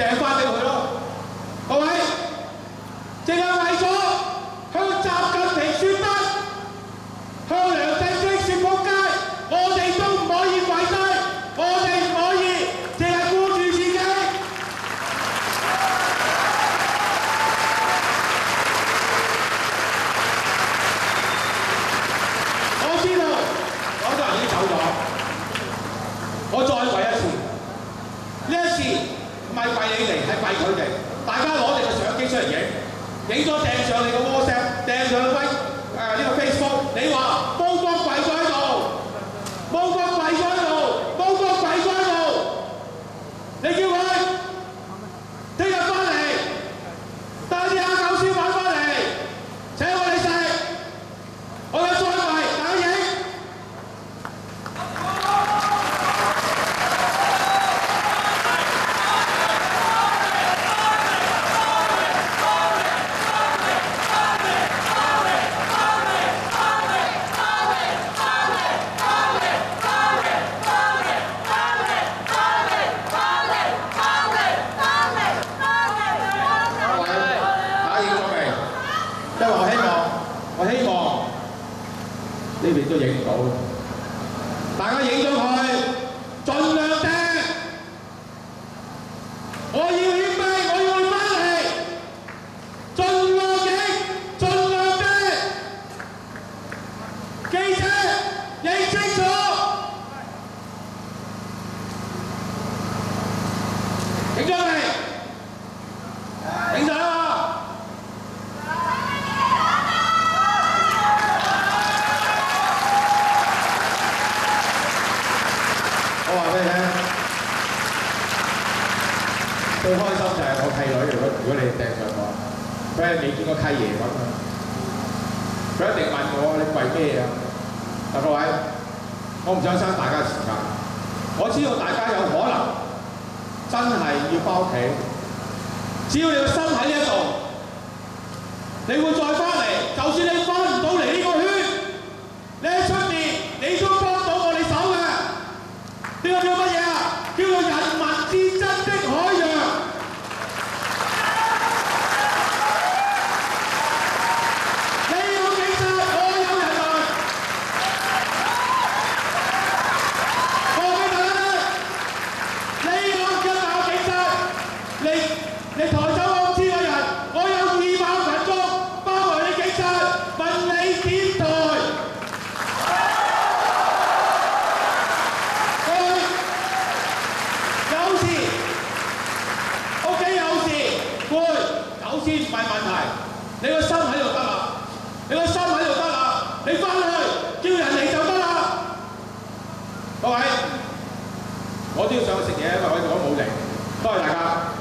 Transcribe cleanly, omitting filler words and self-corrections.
掟翻俾佢咯。各位，淨係為咗向習近平説不，向梁振英説仆街，我哋都唔可以跪低，我哋唔可以淨係顧住自己。我知道好多人已經走咗，我再跪一次。呢一次唔係跪你哋，係跪佢哋。大家攞你個相機出嚟影咗掟上你個 WhatsApp， 掟上呢個 Facebook， 你話煲哥跪咗喺度，煲哥跪咗喺度，煲哥跪咗喺度，你叫佢聽日翻嚟帶啲蝦餃燒賣翻嚟請我哋食，我有再跪，大家影。我希望呢邊都影唔到，大家影咗佢，盡量掟。我要獻媚，我要佢翻嚟，盡量影，盡量掟。記者認清楚，影咗未？影咗啦！我話俾你聽，最開心就係我契女，如果你掟上我，佢係未見過契爺咁啊！佢一定問我你為咩啊？嗱，各位，我唔想嘥大家時間，我知道大家有可能真係要翻屋企，只要你個心喺呢一度，你會再翻嚟。就算你翻唔到嚟呢個圈，你喺出面你都幫到我哋手嘅。呢個叫乜嘢啊？叫做人民戰爭的海洋。你有警察，我有人民。我俾大家聽，你有警察，你抬走我知嘅人，我有2萬群眾包圍你警察，問你點抬？有事唔係問題，你個心喺度得啦，你個心喺度得啦，你翻去叫人嚟就得啦。各位，我都要上去食嘢，因為我冇嚟。多謝大家。